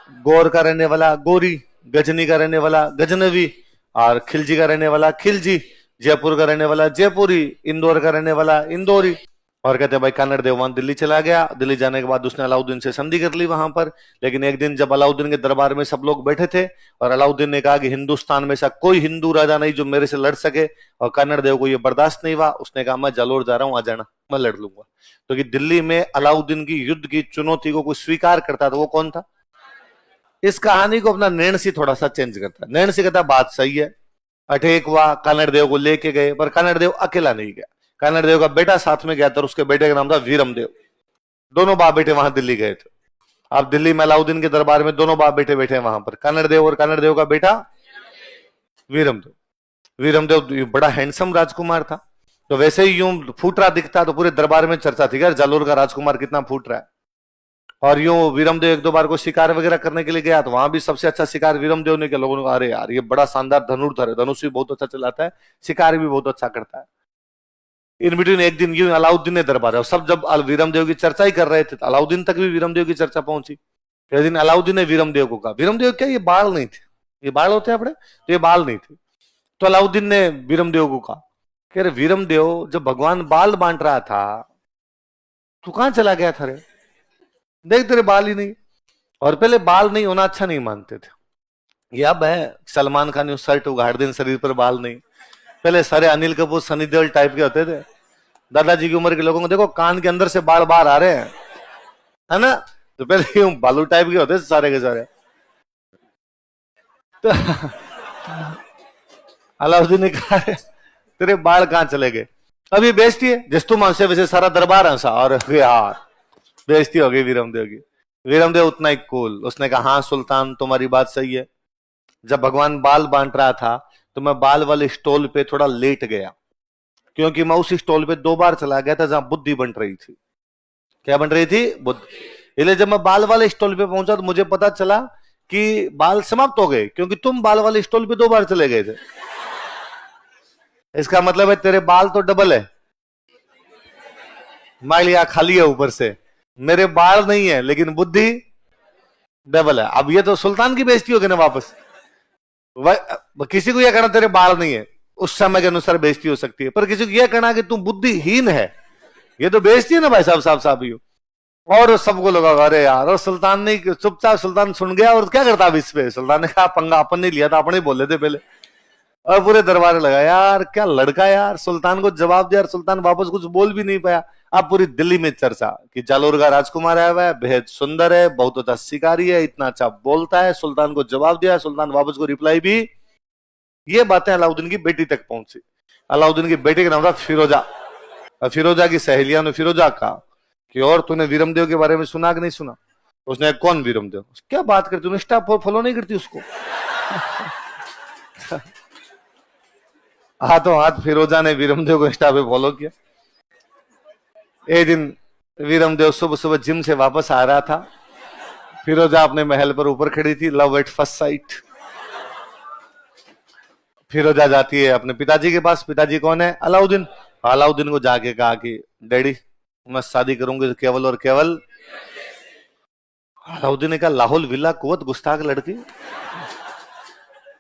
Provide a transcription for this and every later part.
गौर का रहने वाला गौरी, गजनी का रहने वाला गजनवी, और खिलजी का रहने वाला खिलजी, जयपुर का रहने वाला जयपुरी, इंदौर का रहने वाला इंदौरी। और कहते हैं भाई कन्नड़ देव वहां दिल्ली चला गया। दिल्ली जाने के बाद उसने अलाउद्दीन से संधि कर ली वहां पर। लेकिन एक दिन जब अलाउद्दीन के दरबार में सब लोग बैठे थे और अलाउद्दीन ने कहा कि हिंदुस्तान में ऐसा कोई हिंदू राजा नहीं जो मेरे से लड़ सके, और कन्नड़ देव को यह बर्दाश्त नहीं हुआ। उसने कहा मैं जालोर जा रहा हूं, आ जाना, मैं लड़ लूंगा। तो कि दिल्ली में अलाउद्दीन की युद्ध की चुनौती को कोई स्वीकार करता था, वो कौन था? इस कहानी को अपना नैणसी थोड़ा सा चेंज करता है। नैणसी कहता बात सही है, अटैक हुआ, कन्नड़ देव को लेके गए, पर कन्नड़ देव अकेला नहीं गया, कन्नड़ देव का बेटा साथ में गया था, उसके बेटे का नाम था वीरम देव। दोनों बाप बेटे वहां दिल्ली गए थे। अब दिल्ली में अलाउद्दीन के दरबार में दोनों बाप बेटे बैठे हैं वहां पर, कन्नड़ देव और कन्नड़ देव का बेटा वीरम देव। वीरम देव बड़ा हैंडसम राजकुमार था, तो वैसे ही यूं फूट रहा दिखता तो पूरे दरबार में चर्चा थी, यार जालोर का राजकुमार कितना फूट रहा है। और यूं वीरमदेव एक दो बार को शिकार वगैरह करने के लिए गया, तो वहां भी सबसे अच्छा शिकार वीरमदेव ने किया। लोगों ने कहा अरे यार ये बड़ा शानदार धनुर्धर है, धनुष भी बहुत अच्छा चलाता है, शिकार भी बहुत अच्छा करता है। इन बिटवीन एक दिन यूं अलाउद्दीन ने दरबार है, सब जब वीरमदेव की चर्चा ही कर रहे थे, तो अलाउद्दीन तक भी वीरमदेव की चर्चा पहुंची। एक दिन अलाउद्दीन ने वीरमदेव को कहा, वीरमदेव क्या ये बाल नहीं थे? ये बाल होते हैं अपने, तो ये बाल नहीं थे। तो अलाउद्दीन ने वीरमदेव को कहा कि अरे वीरमदेव, जब भगवान बाल बांट रहा था तू कहां चला गया था रे? देख तेरे बाल ही नहीं। और पहले बाल नहीं होना अच्छा नहीं मानते थे, ये अब है सलमान खान शर्ट उगाड़ दें शरीर पर बाल नहीं। पहले सारे अनिल कपूर सनी देओल टाइप के होते थे। दादाजी की उम्र के लोगों को देखो कान के अंदर से बाल बाहर आ रहे हैं, है ना? तो पहले यूं बालू टाइप के होते सारे के सारे। तो अलाउद्दीन ने कहा तेरे बाल कहां चले गए? अब ये बेइज्जती है, जिस तुम हंसे वैसे सारा दरबार हंसा, और यार बेइज्जती हो गई वीरमदेव की। वीरमदेव उतना ही कूल, उसने कहा हाँ सुल्तान तुम्हारी बात सही है, जब भगवान बाल बांट रहा था तो मैं बाल वाले स्टॉल पे थोड़ा लेट गया, क्योंकि मैं उस स्टॉल पे दो बार चला गया था जहां बुद्धि बन रही थी। क्या बन रही थी? बुद्धि। इसलिए जब मैं बाल वाले स्टॉल पे पहुंचा तो मुझे पता चला कि बाल समाप्त हो गए, क्योंकि तुम बाल वाले स्टॉल पे दो बार चले गए थे। इसका मतलब है तेरे बाल तो डबल है, मान लिया खाली है ऊपर से, मेरे बाल नहीं है लेकिन बुद्धि डबल है। अब ये तो सुल्तान की बेइज्जती होगी ना वापस। किसी को यह कहना तेरे बाल नहीं है, उस समय के अनुसार बेइज्जती हो सकती है, पर किसी को यह कहना कि तू बुद्धिहीन है, ये तो बेइज्जती है ना भाई साहब, साहब ही हो। और सबको लगा अरे यार, और सुल्तान ने चुपचाप, सुल्तान सुन गया और क्या करता अब इस पे। सुल्तान ने कहा पंगा अपन नहीं लिया था, अपने बोले थे पहले। और पूरे दरबार लगा यार क्या लड़का यार, सुल्तान को जवाब दिया, सुल्तान वापस कुछ बोल भी नहीं पाया। अब पूरी दिल्ली में चर्चा कि जालोर का राजकुमार आया हुआ है, बेहद सुंदर है, बहुत अच्छा शिकारी है, इतना अच्छा बोलता है। सुल्तान को जवाब दिया, सुल्तान वापस को रिप्लाई भी। ये बातें अलाउद्दीन की बेटी तक पहुंची। अलाउद्दीन की बेटी का नाम था फिरोजा। फिरोजा की सहेलिया ने फिरोजा कहा कि और तूने वीरमदेव के बारे में सुना कि नहीं सुना? उसने कौन वीरमदेव? क्या बात करती, इंस्टा फॉलो नहीं करती उसको? हाथों हाथ फिरोजा ने वीरमदेव को इंस्टा पे फॉलो किया। एक दिन वीरमदेव सुबह सुबह जिम से वापस आ रहा था, फिरोजा अपने महल पर ऊपर खड़ी थी, लव एट फर्स्ट साइट। फिरोजा जाती है अपने पिताजी के पास। पिताजी कौन है? अलाउद्दीन। अलाउद्दीन को जाके कहा कि डैडी मैं शादी करूंगी केवल और केवल। अलाउद्दीन ने कहा लाहौल विला कुवत गुस्ताख लड़की,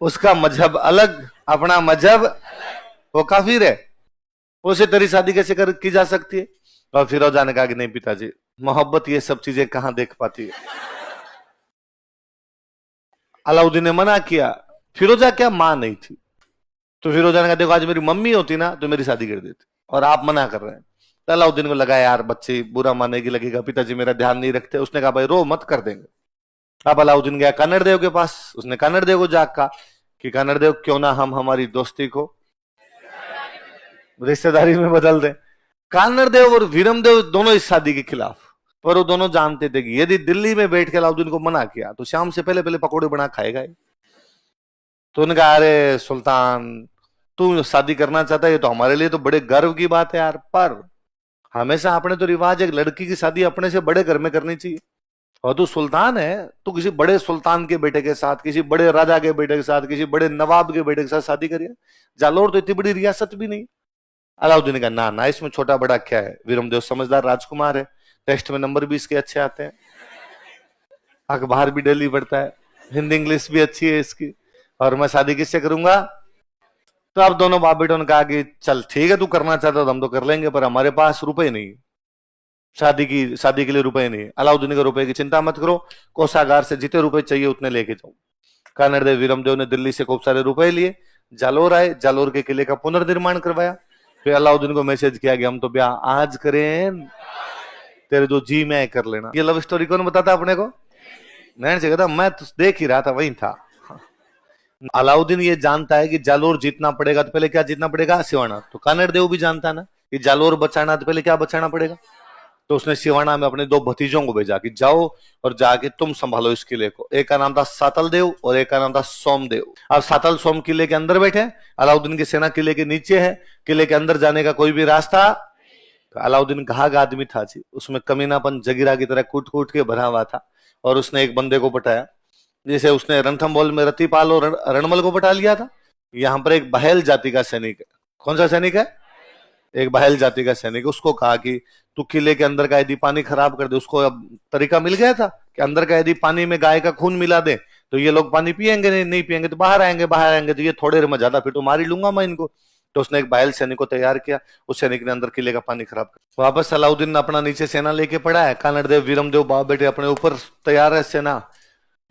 उसका मजहब अलग, अपना मजहब, वो काफिर है, उसे तेरी शादी कैसे की जा सकती है? और फिरोजा ने कहा कि नहीं पिताजी, मोहब्बत ये सब चीजें कहां देख पाती है। अलाउद्दीन ने मना किया। फिरोजा क्या मां नहीं थी, तो फिरोजा ने कहा देखो आज मेरी मम्मी होती ना तो मेरी शादी कर देती, और आप मना कर रहे हैं। तो अलाउद्दीन को लगा यार बच्चे बुरा मानेगी, लगेगा पिताजी मेरा ध्यान नहीं रखते। उसने कहा भाई रो मत, कर देंगे। अब अलाउद्दीन गया कन्नड़ देव के पास। उसने कन्नड़ देव को जाकर कहा कि कन्नड़ देव क्यों ना हम हमारी दोस्ती को रिश्तेदारी में बदल दें। कन्नड़ देव और वीरमदेव दोनों इस शादी के खिलाफ, पर वो दोनों जानते थे कि यदि दिल्ली में बैठ के अलाउद्दीन को मना किया तो शाम से पहले पहले पकौड़े बना खाएगा। तो उन्होंने कहा अरे सुल्तान तू शादी करना चाहता है, ये तो हमारे लिए तो बड़े गर्व की बात है यार, पर हमेशा अपने तो रिवाज एक लड़की की शादी अपने से बड़े घर में करनी चाहिए, और तू सुल्तान है, तू किसी बड़े सुल्तान के बेटे के साथ, किसी बड़े राजा के बेटे के साथ, किसी बड़े नवाब के बेटे के साथ शादी करिए। जालोर तो इतनी बड़ी रियासत भी नहीं। अलाउद्दीन ने कहा ना ना, इसमें छोटा बड़ा क्या है, वीरमदेव समझदार राजकुमार है, टेस्ट में नंबर भी इसके अच्छे आते हैं। अखबार भी डेली पढ़ता है, हिंदी इंग्लिश भी अच्छी है इसकी, और मैं शादी किससे करूंगा? तो अब दोनों बाप बेटों ने कहा कि चल ठीक है, तू करना चाहता तो हम तो कर लेंगे, पर हमारे पास रुपए नहीं, शादी के लिए रुपए नहीं। अलाउद्दीन के रुपए की चिंता मत करो, कोषागार से जितने रुपए चाहिए उतने लेके जाओ। कानड़देव वीरमदेव ने दिल्ली से खूब सारे रुपए लिए, जालोर आए, जालोर के किले का पुनर्निर्माण करवाया। फिर अलाउद्दीन को मैसेज किया कि हम तो ब्याह आज करें, तेरे जो जी में कर लेना। ये लव स्टोरी कौन बताता अपने को? नैन से कहता मैं तो देख ही रहा था, वही था। अलाउद्दीन ये जानता है कि जालोर जीतना पड़ेगा तो पहले क्या जीतना पड़ेगा? सिवाना। तो कानड़देव भी जानता है ना कि जालोर बचाना तो पहले क्या बचाना पड़ेगा। तो उसने सिवाना में अपने दो भतीजों को भेजा कि जाओ और जाके तुम संभालो इस किले को। एक का नाम था सातल देव और एक का नाम था सोमदेव। अब सातल सोम किले के अंदर बैठे, अलाउद्दीन की सेना किले के नीचे है। किले के अंदर जाने का कोई भी रास्ता, अलाउद्दीन घाघ आदमी था जी, उसमें कमीनापन जगीरा की तरह कूट कूट के भरा हुआ था। और उसने एक बंदे को पटाया, जैसे उसने रणथंबोर में रतिपाल और रणमल को पटा लिया था। यहाँ पर एक बहेल जाति का सैनिक है। कौन सा सैनिक है? एक बहेल जाति का सैनिक। उसको कहा कि तू किले के अंदर का यदि पानी खराब कर दे। उसको अब तरीका मिल गया था कि अंदर का यदि पानी में गाय का खून मिला दे तो ये लोग पानी पियेंगे, नहीं पियेंगे तो बाहर आएंगे तो ये थोड़े देर में ज्यादा, फिर तो मार ही लूंगा मैं इनको। तो उसने एक बहेल सैनिक को तैयार किया, उस सैनिक ने अंदर किले का पानी खराब कर। वापस अलाउद्दीन ने अपना नीचे सेना लेके पड़ा है, कानड़देव वीरमदेव बाप बेटे अपने ऊपर तैयार है सेना।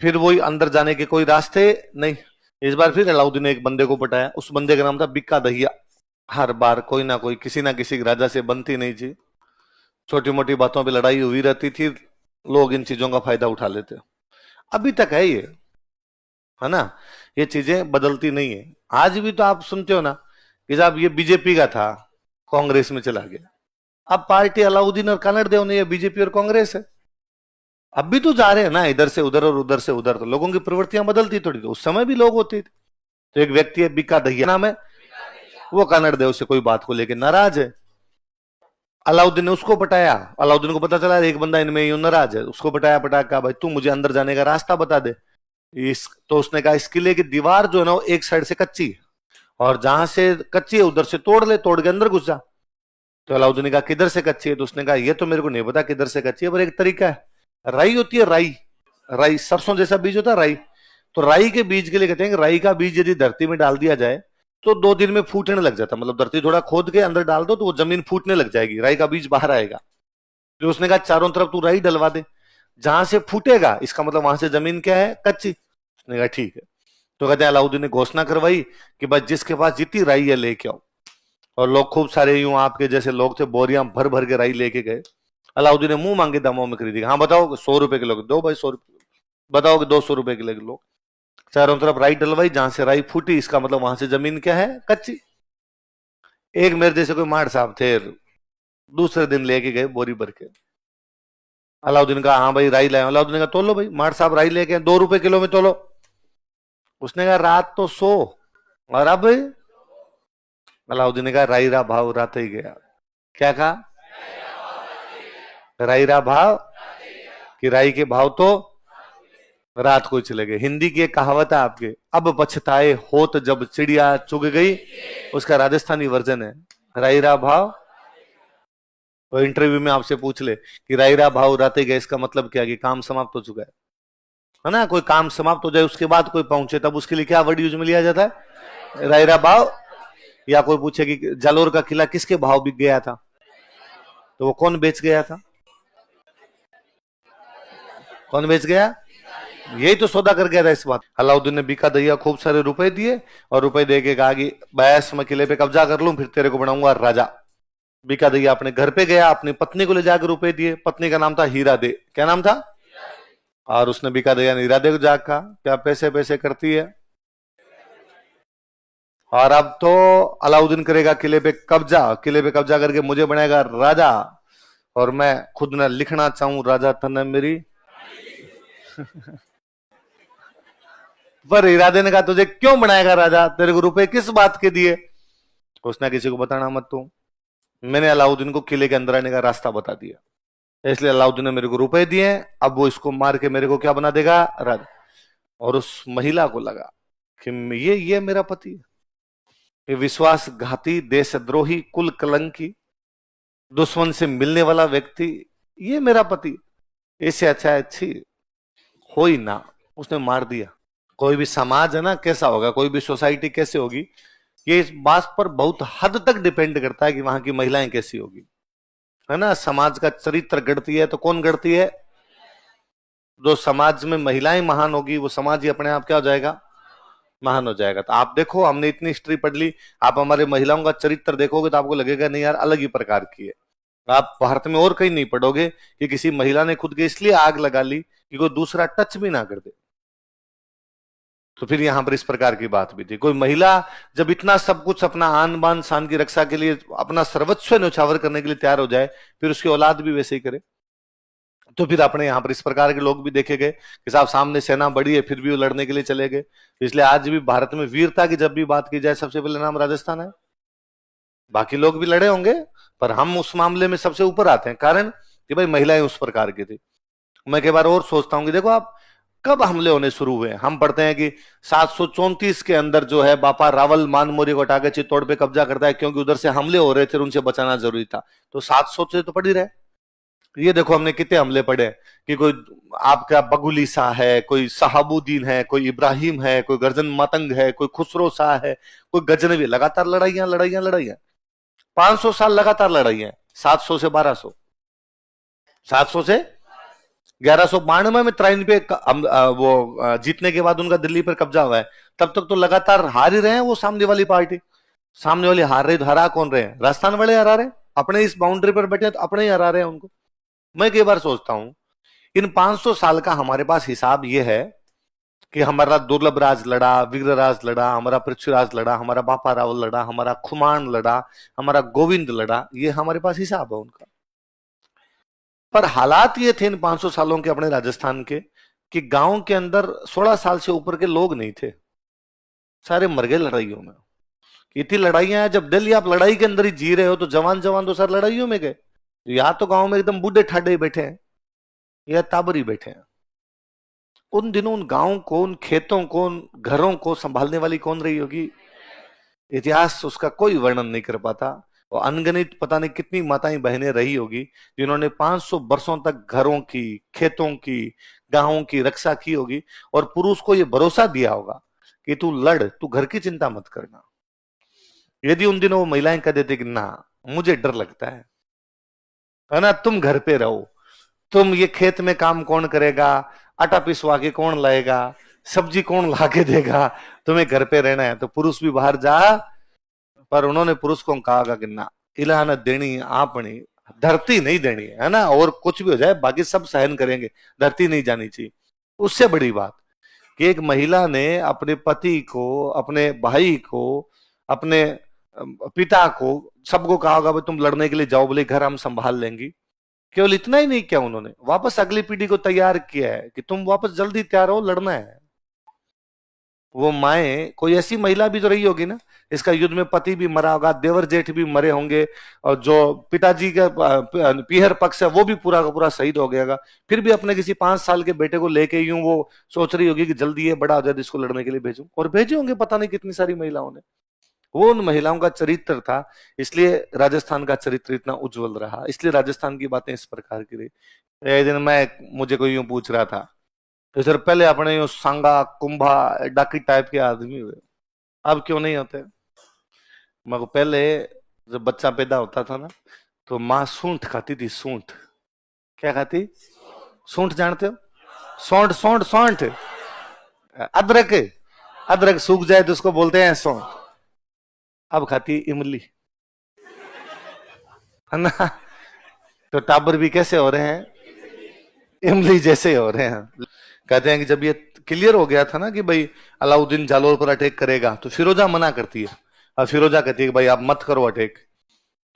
फिर वही अंदर जाने के कोई रास्ते नहीं। इस बार फिर अलाउद्दीन ने एक बंदे को पटाया, उस बंदे का नाम था बिक्का दहिया। हर बार कोई ना कोई किसी ना किसी राजा से बनती नहीं थी, छोटी मोटी बातों पे लड़ाई हुई रहती थी, लोग इन चीजों का फायदा उठा लेते। अभी तक है ये, है ना, ये चीजें बदलती नहीं है। आज भी तो आप सुनते हो ना कि साहब ये बीजेपी का था, कांग्रेस में चला गया। अब पार्टी अलाउद्दीन और कानड़देव ने, ये बीजेपी और कांग्रेस है। अब भी तो जा रहे हैं ना, इधर से उधर और उधर से उधर, तो लोगों की प्रवृत्तियां बदलती थोड़ी। तो उस समय भी लोग होते थे। तो एक व्यक्ति है बिक्का दहिया नाम है, वो कानड़देव से कोई बात को लेकर नाराज है। अलाउद्दीन ने उसको पटाया। अलाउद्दीन को पता चला एक बंदा इनमें यूं नाराज है, उसको पटाया कहा भाई तू मुझे अंदर जाने का रास्ता बता दे। तो उसने कहा इस किले की दीवार जो है ना वो एक साइड से कच्ची है, और जहां से कच्ची है उधर से तोड़ ले, तोड़ के अंदर घुस जा। तो अलाउद्दीन ने कहा किधर से कच्ची है? तो उसने कहा ये तो मेरे को नहीं पता किधर से कच्ची है, पर एक तरीका है। राई होती है, राई, राई सरसों जैसा बीज होता है राई। तो राई के बीज के लिए कहते हैं कि राई का बीज यदि धरती में डाल दिया जाए तो 2 दिन में फूटने लग जाता, मतलब धरती थोड़ा खोद के अंदर डाल दो तो वो जमीन फूटने लग जाएगी, राई का बीज बाहर आएगा। तो उसने कहा चारों तरफ तू राई डलवा दे, जहां से फूटेगा इसका मतलब वहां से जमीन क्या है? कच्ची। उसने कहा ठीक है। तो कहते हैं अलाउद्दीन ने घोषणा करवाई कि भाई जिसके पास जितनी राई है लेके आओ। और लोग खूब सारे यूं आपके जैसे लोग थे, बोरियां भर भर के राई लेके गए। अलाउद्दीन ने मुंह मांगे दामों में खरीदी। हाँ बताओ 100 रुपए किलो, दो भाई 100 रुपए। बताओ कि 200 रुपए किलो। चारों तरफ राई डलवाई, जहां से राई फूटी इसका मतलब वहां से जमीन क्या है? कच्ची। एक मेरे जैसे कोई मार साहब थे, दूसरे दिन लेके गए बोरी भर के। अलाउद्दीन कहा हाँ भाई राई लाए। अलाउद्दीन कहा तोलो भाई, मार साहब राई लेके 2 रुपए किलो में तोलो। उसने कहा रात तो सो, और अब? अलाउद्दीन ने कहा राई रा भाव रात ही गया। क्या कहा? राई रा भाव, कि राई के भाव तो रात को चले गए। हिंदी की एक कहावत है आपके, अब पछताए होत जब चिड़िया चुग गई, उसका राजस्थानी वर्जन है राई रा भाव। तो इंटरव्यू में आपसे पूछ ले कि राई रा भाव राते गए, इसका मतलब क्या? कि काम समाप्त हो चुका है ना। कोई काम समाप्त हो जाए उसके बाद कोई पहुंचे तब उसके लिए क्या वर्ड यूज में लिया जाता है? राई रा भाव। या कोई पूछे कि जालोर का किला किसके भाव बिक गया था, तो वो कौन बेच गया था? कौन बेच गया? यही तो सौदा कर गया था इस बात। अलाउद्दीन ने बिक्का दहिया खूब सारे रुपए दिए, और रुपए दे के कहा कि बैस मैं किले पे कब्जा कर लूं फिर तेरे को बनाऊंगा राजा। बिक्का दहिया अपने घर पे गया, अपनी पत्नी को ले जाकर रुपए दिए। पत्नी का नाम था हीरा दे। क्या नाम था? और उसने बिक्का दहिया ने हीरा दे को जाकर कहा क्या पैसे पैसे करती है, और अब तो अलाउद्दीन करेगा किले पे कब्जा, किले पे कब्जा करके मुझे बनाएगा राजा, और मैं खुद न लिखना चाहूं राजा तन मेरी। पर हीरा दे ने कहा तुझे क्यों बनाएगा राजा, तेरे को रुपए किस बात के दिए? उसने किसी को बताना मत तू, मैंने अलाउद्दीन को किले के अंदर आने का रास्ता बता दिया, इसलिए अलाउद्दीन ने मेरे को रुपए दिए, अब वो इसको मार के मेरे को क्या बना देगा? राजा। और उस महिला को लगा कि ये मेरा पति है, ये विश्वासघाती, देशद्रोही, कुल कलंकी, दुश्मन से मिलने वाला व्यक्ति, ये मेरा पति, इससे अच्छा अच्छी हो ही ना, उसने मार दिया। कोई भी समाज है ना कैसा होगा, कोई भी सोसाइटी कैसे होगी, ये इस बात पर बहुत हद तक डिपेंड करता है कि वहां की महिलाएं कैसी होगी, है ना। समाज का चरित्र गढ़ती है तो कौन गढ़ती है? जो समाज में महिलाएं महान होगी वो समाज ही अपने आप क्या हो जाएगा? महान हो जाएगा। तो आप देखो, हमने इतनी हिस्ट्री पढ़ ली, आप हमारे महिलाओं का चरित्र देखोगे तो आपको लगेगा नहीं यार, अलग ही प्रकार की है। आप भारत में और कहीं नहीं पढ़ोगे कि किसी महिला ने खुद के इसलिए आग लगा ली कि कोई दूसरा टच भी ना कर दे। तो फिर यहां पर इस प्रकार की बात भी थी। कोई महिला जब इतना सब कुछ अपना आन बान शान की रक्षा के लिए अपना सर्वस्व न्यौछावर करने के लिए तैयार हो जाए, फिर उसकी औलाद भी वैसे ही करे। तो फिर अपने यहाँ पर इस प्रकार के लोग भी देखे गए कि साहब सामने सेना बड़ी है फिर भी वो लड़ने के लिए चले गए। इसलिए आज भी भारत में वीरता की जब भी बात की जाए सबसे पहले नाम राजस्थान है। बाकी लोग भी लड़े होंगे पर हम उस मामले में सबसे ऊपर आते हैं, कारण कि भाई महिलाएं उस प्रकार की थी। मैं कई बार और सोचता हूँ कि देखो आप, कब हमले होने शुरू हुए? हम पढ़ते हैं कि 734 के अंदर जो है बापा रावल मानमोरी को हटा के चित्तौड़ पे कब्जा करता है, क्योंकि उधर से हमले हो रहे थे और उनसे बचाना जरूरी था। तो 700 से तो पड़ ही रहे। ये देखो हमने कितने हमले पढ़े कि कोई आपका बगुली शाह है, कोई सहाबुद्दीन है, कोई इब्राहिम है, कोई गर्जन मतंग है, कोई खुसरो शाह है, कोई गजनवी। लगातार लड़ाइयां लड़ाइयां लड़ाइयां, 500 साल लगातार लड़ाइयां। 700 से 1200, 700 से 1192 में त्राइन पे जीतने के बाद उनका दिल्ली पर कब्जा हुआ है। तब तक तो लगातार हार ही रहे हैं वो सामने वाली पार्टी। सामने वाली हार रही तो हरा कौन रहे हैं? राजस्थान वाले हरा रहे हैं, अपने इस बाउंड्री पर बैठे तो अपने ही हरा रहे हैं उनको। मैं कई बार सोचता हूं इन 500 साल का हमारे पास हिसाब यह है कि हमारा दुर्लभ राज लड़ा, विग्रराज लड़ा, हमारा पृथ्वीराज लड़ा, हमारा बापा रावल लड़ा, हमारा खुमान लड़ा, हमारा गोविंद लड़ा, ये हमारे पास हिसाब है उनका। पर हालात ये थे इन 500 सालों के अपने राजस्थान के कि गांव के अंदर 16 साल से ऊपर के लोग नहीं थे, सारे मर गए लड़ाइयों में। इतनी लड़ाइयां हैं, जब दिल्ली आप लड़ाई के अंदर ही जी रहे हो तो जवान जवान तो सारे लड़ाइयों में गए। या तो गांव में एकदम बूढ़े ठाडे बैठे हैं या ताबरी बैठे हैं। उन दिनों उन गांव को, उन खेतों को, उन घरों को संभालने वाली कौन रही होगी? इतिहास उसका कोई वर्णन नहीं कर पाता। और अनगिनत पता नहीं कितनी माताएं बहनें रही होगी जिन्होंने 500 वर्षों तक घरों की, खेतों की, गांवों की रक्षा की होगी और पुरुष को यह भरोसा दिया होगा कि तू लड़, तू घर की चिंता मत करना। यदि उन दिनों वो महिलाएं कह देती कि ना मुझे डर लगता है ना, तुम घर पे रहो, तुम ये खेत में काम कौन करेगा, आटा पिसवा के कौन लाएगा, सब्जी कौन ला के देगा, तुम्हें घर पे रहना है तो पुरुष भी बाहर जा। पर उन्होंने पुरुष को कहा कि ना, इलाहनत देनी आपनी, धरती नहीं देनी है ना, और कुछ भी हो जाए बाकी सब सहन करेंगे, धरती नहीं जानी चाहिए। उससे बड़ी बात कि एक महिला ने अपने पति को, अपने भाई को, अपने पिता को, सबको कहा होगा भाई तुम लड़ने के लिए जाओ, बोले घर हम संभाल लेंगी। केवल इतना ही नहीं किया, उन्होंने वापस अगली पीढ़ी को तैयार किया है कि तुम वापस जल्दी तैयार हो, लड़ना है। वो माए, कोई ऐसी महिला भी तो रही होगी ना, इसका युद्ध में पति भी मरा होगा, देवर जेठ भी मरे होंगे, और जो पिताजी का पीहर पक्ष है वो भी पूरा का पूरा शहीद हो गया। फिर भी अपने किसी 5 साल के बेटे को लेके यूं वो सोच रही होगी कि जल्दी ये बड़ा हो जाए इसको लड़ने के लिए भेजूं, और भेजे होंगे पता नहीं कितनी सारी महिलाओं ने। वो उन महिलाओं का चरित्र था, इसलिए राजस्थान का चरित्र इतना उज्जवल रहा, इसलिए राजस्थान की बातें इस प्रकार की रही। एक दिन मुझे कोई यूं पूछ रहा था तो सर पहले अपने यूं सांगा कुंभा डाकी टाइप के आदमी हुए, अब क्यों नहीं होते? मगर पहले जब बच्चा पैदा होता था ना तो माँ सूंठ खाती थी, सूंठ। क्या खाती? सूंठ, जानते हो? सौंठ, सौंठ, सौंठ, अदरक। अदरक सूख जाए तो उसको बोलते हैं सौंठ। अब खाती इमली, है ना। तो टाबर भी कैसे हो रहे हैं? इमली जैसे हो रहे हैं। कहते हैं कि जब ये क्लियर हो गया था ना कि भाई अलाउद्दीन जालोर पर अटैक करेगा, तो फिरोजा मना करती है, और फिरोजा कहती है कि भाई आप मत करो अटैक।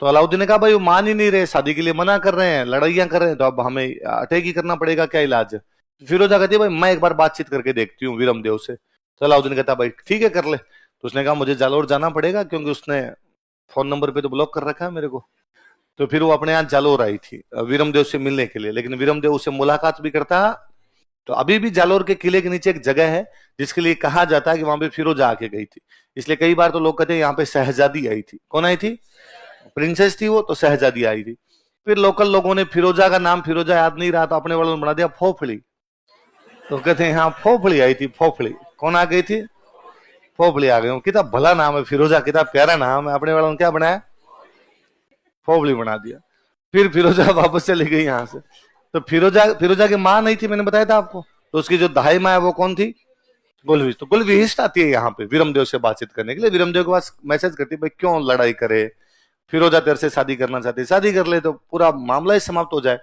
तो अलाउद्दीन ने कहा भाई वो मान ही नहीं रहे, शादी के लिए मना कर रहे हैं, लड़ाइयां कर रहे हैं, तो अब हमें अटैक ही करना पड़ेगा, क्या इलाज है? फिरोजा कहती है भाई मैं एक बार बातचीत करके देखती हूँ वीरमदेव से। तो अलाउद्दीन कहता भाई ठीक है कर ले। तो उसने कहा मुझे जालोर जाना पड़ेगा क्योंकि उसने फोन नंबर पे तो ब्लॉक कर रखा है मेरे को। तो फिर वो अपने यहाँ जालोर आई थी वीरमदेव से मिलने के लिए, लेकिन वीरमदेव उससे मुलाकात भी करता। तो अभी भी जालोर के किले के नीचे एक जगह है जिसके लिए कहा जाता है कि वहां पे फिरोजा आके गई थी, इसलिए कई बार तो लोग कहते हैं यहाँ पे शहजादी आई थी। कौन आई थी? प्रिंसेस थी वो, तो शहजादी आई थी। फिर लोकल लोगों ने फिरोजा का नाम फिरोजा याद नहीं रहा तो अपने वालों ने बना दिया फोफड़ी। तो कहते हैं हाँ फोफड़ी आई थी, फोफड़ी। कौन आ गई थी? फोफड़ी आ गई। कितना भला नाम है फिरोजा, कितना प्यारा नाम है। अपने वालों ने क्या बनाया? फोफड़ी बना दिया। फिर फिरोजा वापस चली गई यहाँ से। तो फिरोजा फिरोजा की माँ नहीं थी, मैंने बताया था आपको। तो उसकी जो दाई माँ है वो कौन थी? गुलविश। तो गुलविश आती है यहाँ पे वीरमदेव से बातचीत करने के लिए। वीरमदेव के पास मैसेज करती है, भाई क्यों लड़ाई करे, फिरोजा तेरे से शादी करना चाहती है, शादी कर ले तो पूरा मामला ही समाप्त हो जाए।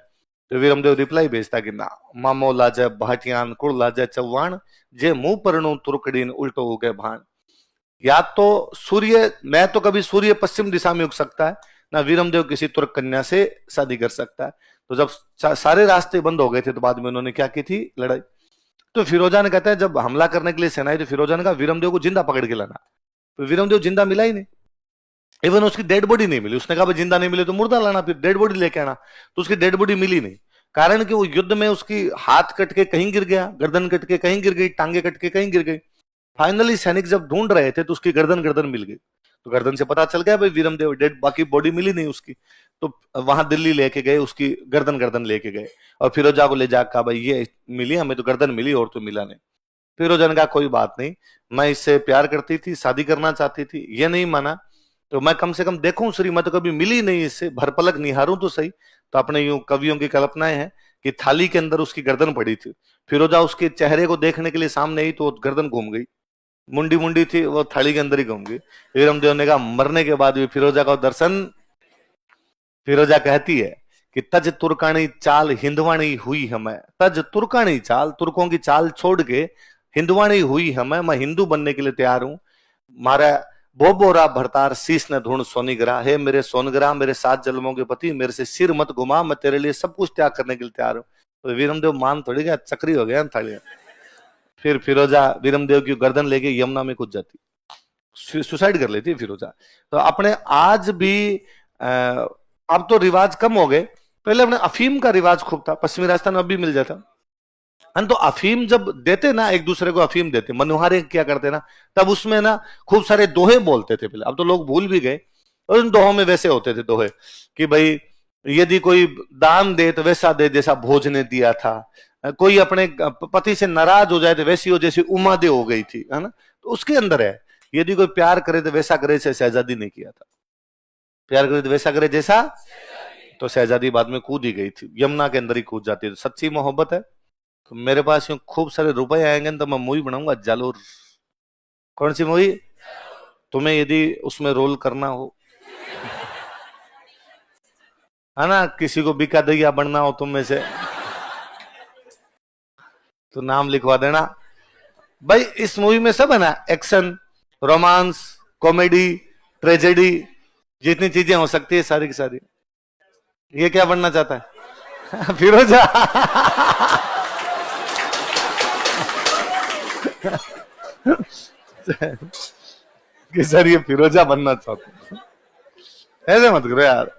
तो वीरमदेव रिप्लाई भेजता कि ना, मामो लाजे भाटियान कुड़ लाजे चौवाण, जे मुंह परणु तुरकड़ीन उल्टो उगे भाण। या तो सूर्य, मैं तो कभी सूर्य पश्चिम दिशा में उग सकता है, ना वीरमदेव किसी तुर्क कन्या से शादी कर सकता है। तो जब सारे रास्ते बंद हो गए थे तो बाद में उन्होंने क्या की थी? लड़ाई। तो फिरोजा ने कहता है जब हमला करने के लिए सेना आई तो फिरोजा ने कहा वीरमदेव को जिंदा पकड़ के लाना। तो वीरमदेव जिंदा मिला ही नहीं, इवन उसकी डेड बॉडी नहीं मिली। उसने कहा भाई जिंदा नहीं मिले तो मुर्दा लाना, फिर डेड बॉडी लेके आना। तो उसकी डेड बॉडी मिली नहीं, कारण कि वो युद्ध में उसकी हाथ कट के कहीं गिर गया, गर्दन कट के कहीं गिर गई, टांगे कट के कहीं गिर गई। फाइनली सैनिक जब ढूंढ रहे थे तो उसकी गर्दन गर्दन मिल गई। तो गर्दन से पता चल गया भाई वीरमदेव डेड, बाकी बॉडी मिली नहीं उसकी। तो वहां दिल्ली लेके गए, उसकी गर्दन गर्दन लेके गए और फिरोजा को ले जाकर कहा भाई ये मिली, हमें तो गर्दन मिली और तो मिला नहीं। फिरोजा ने कहा कोई बात नहीं, मैं इससे प्यार करती थी, शादी करना चाहती थी, ये नहीं माना तो मैं कम से कम देखूं श्रीमत, कभी मिली नहीं, इससे भरपलक निहारूं तो सही। तो अपने यूं कवियों की कल्पनाएं हैं कि थाली के अंदर उसकी गर्दन पड़ी थी, फिरोजा उसके चेहरे को देखने के लिए सामने आई तो गर्दन घूम गई, मुंडी मुंडी थी वो थाली के अंदर ही घूम गई। वीरमदेव ने कहा मरने के बाद भी फिरोजा का दर्शन। फिरोजा कहती है कि तज तुर्कानी चाल हिंदवाणी हुई हमें, तज तुर्कानी चाल, तुर्कों की चाल छोड़ के हिंदवाणी हुई हमें, मैं हिंदू बनने के लिए तैयार हूं। मारा बोबोरा भरतार शीश ने ढूंढ सोनीग्रा, हे मेरे सोनग्रा, मेरे 7 जन्मों के पति, मेरे से सिर मत घुमा, मैं तेरे लिए सब कुछ त्याग करने के लिए तैयार हूं। तो वीरमदेव मान थोड़ी गया, चक्री हो गया थाली। फिर फिरोजा वीरमदेव की गर्दन लेके यमुना में कूद जाती, सुसाइड कर लेती फिरोजा। तो अपने आज भी अब तो रिवाज कम हो गए, पहले अपने अफीम का रिवाज खूब था, पश्चिमी राजस्थान में अभी मिल जाता। तो अफीम जब देते ना, एक दूसरे को अफीम देते, मनोहारे क्या करते ना, तब उसमें ना खूब सारे दोहे बोलते थे पहले, अब तो लोग भूल भी गए। और उन दोहों में वैसे होते थे दोहे कि भाई यदि कोई दान दे तो वैसा दे जैसा भोज ने दिया था, कोई अपने पति से नाराज हो जाए तो वैसी हो जैसी उमा दे हो गई थी, है ना। तो उसके अंदर है, यदि कोई प्यार करे तो वैसा करे जैसे शहजादी ने किया था, प्यार करे तो वैसा करे जैसा। तो शहजादी बाद में कूद ही गई थी, यमुना के अंदर ही कूद जाती है। तो सच्ची मोहब्बत है। तो मेरे पास यूं खूब सारे रुपए आएंगे तो मैं मूवी बनाऊंगा जालोर। कौन सी मूवी? तुम्हें यदि उसमें रोल करना हो, है ना, किसी को बिका दैया बनना हो तुम में से, तो नाम लिखवा देना भाई। इस मूवी में सब है ना, एक्शन, रोमांस, कॉमेडी, ट्रेजेडी, जितनी चीजें हो सकती है सारी की सारी। ये क्या बनना चाहता है? फिरोजा। कि सर ये फिरोजा बनना चाहता हूं, ऐसे मत करो यार।